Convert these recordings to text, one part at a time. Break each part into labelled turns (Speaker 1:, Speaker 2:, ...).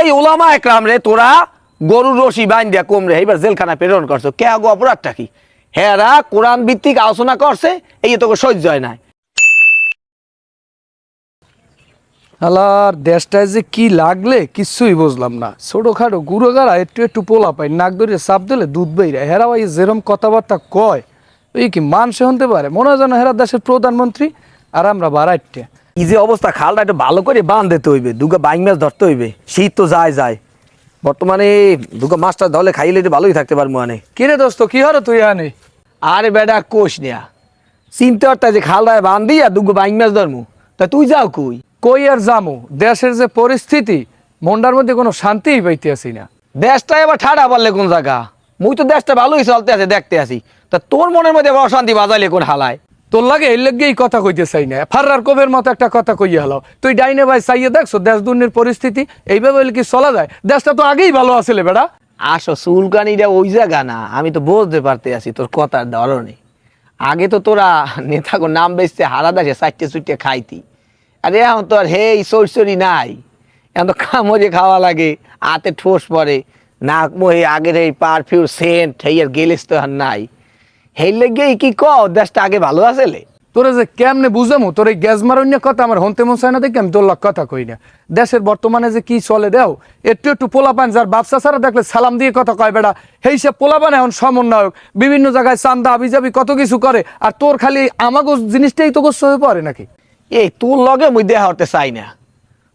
Speaker 1: এই ওলামা একরাম রে তোরা গরুর রশি বাইন দিয়া কমরে এইবার জেলখানা প্রেরণ করছো কে আগো অপরাধটা কি? হেরা কোরআন ভিত্তিক আলোচনা করছে এই তোকে সহ্য হয় নাই।
Speaker 2: আলার দেশটায় যে কি লাগলে কিছুই বুঝলাম না। ছোটখাটো গুঁড়োগাড়া একটু একটু পোলা পাই নাক ধরে চাপ দিলে দুধ বেইরা হেরা ভাই যেরম কথাবার্তা কয় ওই কি মানুষে হতে পারে মনে হয় যেন হেরা দেশের প্রধানমন্ত্রী আর আমরা বাড়াইটে।
Speaker 1: এই যে অবস্থা খালটা একটু ভালো করে বাঁধ দিতে হইবে, দুগা বাইং মাছ ধরতে হইবে, শীত তো যায় যায় বর্তমানে দুগা মাছটা ধরলে খাইলে একটু ভালোই থাকতে পারবো। মানে
Speaker 2: কিরে দোস্ত কি হলো তুই আনে?
Speaker 1: আরে বেটা কোষ নেয়া চিন্তা করতে যে খালটায় বাঁধি আর দুগো বাইং মাছ ধরমু, তা তুই যাও কই?
Speaker 2: কই আর জামু, দেশের যে পরিস্থিতি মনটার মধ্যে কোনো শান্তিই পাইতে আসি না।
Speaker 1: দেশটা এবার ঠাডা পারলে কোন জায়গা? মুই তো দেশটা ভালোই চলতে আছে দেখতে আসি, তা তোর মনের মধ্যে অশান্তি বাজাইলে কোন হালায়?
Speaker 2: তোর লাগে এই লেগেই কথা কইতে চাই না, ফার্রার কবের মতো একটা কথা কইয়া হলো। তুই ডাইনে ভাই চাইয়ে দেখছো দেশ দুর্নির পরিস্থিতি এইভাবে কি চলা যায়? দেশটা তো আগেই ভালো আছিল বেড়া।
Speaker 1: আসো চুলকানিটা ওই জায়গা না, আমি তো বুঝতে পারতে আছি তোর কথার ধরনে। আগে তো তোরা নেতাকে নাম বেচতে হারা দাসে চারটে চুটে খাইতি, আরে এখন তো আর হেই সরসরি নাই, এখন তো কামড়ে খাওয়া লাগে, হাতে ঠোস পড়ে, নাক মুহে আগের এই পারফিউম সেন্ট হেই আর গেলিস তো আর নাই। হেই লেগেই কি কও দেশটা আগে ভালো আসলে?
Speaker 2: তোরে যে কেমনে বুঝামু তোর এই গ্যাস মারণ্য কথা আমার হন্তে মন চায় না দেখে আমি তোর লাগ কথা কই না। দেশের বর্তমানে যে কি চলে দেও একটু একটু পোলাপান যার ব্যবসা ছাড়া দেখলে সালাম দিয়ে কথা কয় বেড়া, সেই সব পোলাপান এখন সমন্বয়ক বিভিন্ন জায়গায় চান্দা আবিজাবি কত কিছু করে, আর তোর খালি আমাগো জিনিসটাই তো গোস্ব হয়ে পড়ে নাকি?
Speaker 1: এই তোর লগে মুই দেখা হতে চাই না,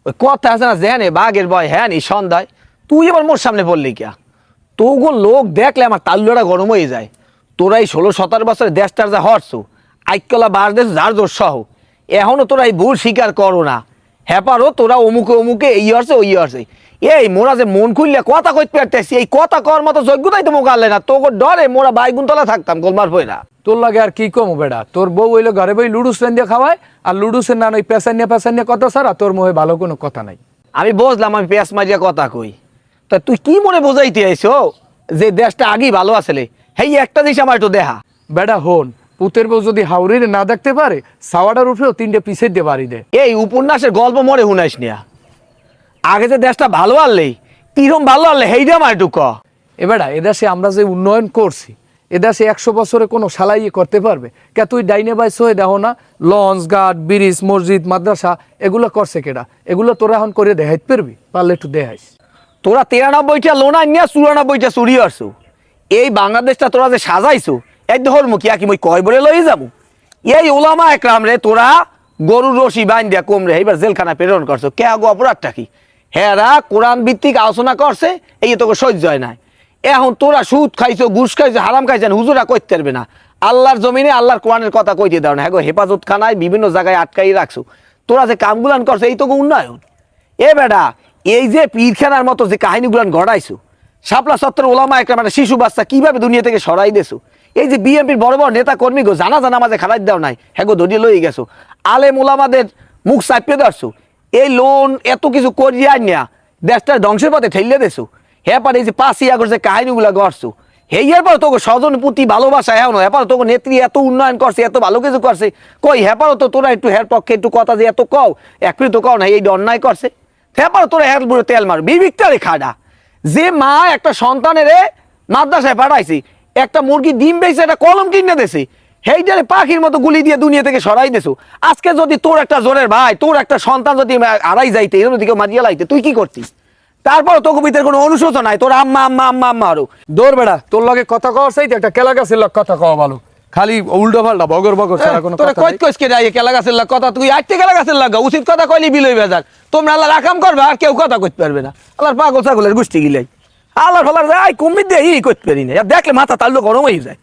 Speaker 1: ওই কথা আছে না জেনে বাঘের ভয় হ্যাঁ নি সন্ধ্যায়, তুই এবার মোর সামনে বললি কিয়া? তোগো লোক দেখলে আমার তাল্লুটা গরম হয়ে যায়। তোরা এই 16-17 বছরে দেশটার যা হরছো আইকলা বার দেশ যার জোর সহ, এখনো তোরা এই ভুল স্বীকার করো না। হ্যাপারও তোরা অমুকে অমুকে এই হরছে ওই হরছে, এই মোরা যে মন খুললে কথা কইতে পারতেছি এই কথা কর মতো যোগ্যতাই তো মোকালে না, তোকে ডরে মোরা বাইগুনতলা থাকতাম গোলমার ভয়রা।
Speaker 2: তোর লাগে আর কি কমো বেড়া, তোর বউ হইলো ঘরে বই লুডুস দিয়ে খাওয়ায়, আর লুডুসের না ওই পেশানিয়া কথা ছাড়া তোর মুখে ভালো কোনো কথা নাই।
Speaker 1: আমি বুঝলাম আমি পেঁয়াজ মারিয়া কথা কই, তা তুই কি মনে বোঝাইতে আইছো যে দেশটা আগেই ভালো আসলে? হেই একটা জিনিস আমার একটু দেখা
Speaker 2: বেড়া হন, পুতের বউ যদি হাউরিরে না দেখতে পারে সাওয়াটার উপরেও 3টে পিসের দিয়ে বাড়ি দেয়।
Speaker 1: এই উপন্যাসের গল্প মরে শুনাইস নিয়া, আগে যে দেশটা ভালো আনলেই কিরম ভালো আনলে হেইটা আমার একটু ক।
Speaker 2: এবারে এদেশে আমরা যে উন্নয়ন করছি এদেশে 100 বছরে কোনো সালাই করতে পারবে কে? তুই ডাইনে বাই সয়ে দেখো না, লঞ্চ ঘাট ব্রিজ মসজিদ মাদ্রাসা এগুলো করছে কেডা? এগুলো তোরা এখন করে দেখাইতে পারবি? পারলে একটু দেখাইস।
Speaker 1: তোরা 93টা লোনা নিয়া 94টা চুরি আসছো, এই বাংলাদেশটা তোরা যে সাজাইছো এক ধর্ম কি মই কয় বলে লই যাবো? এই ওলামা একরাম রে তোরা গরুর রশি বাইন দিয়া কমরে এইবার জেলখানা প্রেরণ করছো কে আগো অপরাধটা কি? হেরা কোরআন ভিত্তিক আলোচনা করছে এই তোকে সহ্য হয় নাই। এখন তোরা সুদ খাইছো ঘুষ খাইছো হারাম খাইছেন, হুজুরা কইতে পারবে না, আল্লাহর জমিনে আল্লাহর কোরআনের কথা কইতে দাও না, হ্যাঁ হেফাজত খানায় বিভিন্ন জায়গায় আটকাই রাখছো। তোরা যে কামগুলান করছো এই তোকে উন্নয়ন? এ বেটা এই যে পীরখানার মতো যে কাহিনীগুলান ঘটাইছো, শাপলা চত্বর ওলামা একটা মানে শিশু বাচ্চা কিভাবে দুনিয়া থেকে সরাই দেছো, এই যে বিএনপির বড় বড় নেতা কর্মী গো জানা মাঝে খারাই দেও নাই, হ্যাঁ গো ধরিয়ে লই গেছো, আলেম ওলামাদের মুখ চাপিয়ে ধরছো, এই লোন এত কিছু করিয়া নিয়া দেশটার ধ্বংসের পথে ঠেলিয়ে দেছো। হ্যাঁ পারে এই যে 5ই আগস্ট যে কাহিনীগুলা গড়ছো হেয়ার পর তোকে স্বজন প্রতি ভালোবাসা এমন হ্যাঁ তোকে নেত্রী এত উন্নয়ন করছে এত ভালো কিছু করছে, কই হ্যাঁ তো তোরা একটু হের পক্ষে একটু কথা যে এত কও একটু তো কও না এই অন্যায় করছে, হ্যাঁ তোরা হ্যাঁ বুড়ো তেল মার বিবিকটারে খাডা। যে মা একটা সন্তানের মাদ্রাসায় পাঠাইছি, একটা মুরগি ডিম বেঁচে একটা কলম কিনে দেছে, হেইটারে পাখির মতো গুলি দিয়ে দুনিয়া থেকে সরাই দেছো। আজকে যদি তোর একটা জোরের ভাই তোর একটা সন্তান যদি হারাই যাইতে এরকম দিকে মারিয়া লাইতে তুই কি করতিস? তারপর তোকে ভিতরে কোনো অনুশোচনা নাই, তোর আম্মা আম্মা আম্মা আম্মা আরো
Speaker 2: দৌড় বেড়া, তোর লগে কথা কওয়ার চাইতে একটা কেলা গাছের লগ কথা কওয়া ভালো, খালি উল্টো পাল্টা বগর বগর ছাড়া কোনো
Speaker 1: তোরা
Speaker 2: কথা
Speaker 1: কই
Speaker 2: নাই।
Speaker 1: কইসকে যাই কেলা গাছের কথা, তুই আইতে কেলা গাছের লাগা উচিত কথা কইলি বিলই বাজার, তোমরা আল্লাহ রাকাম করবে আর কেউ কথা কইতে পারবে না। আল্লাহর পাগল ছাগলের গোষ্ঠী গিলাই আল্লাহর ফালার যায় কুমির দিয়ে ই করতে পারি না, দেখলে মাথা তাল্লো গরম হয়ে যায়।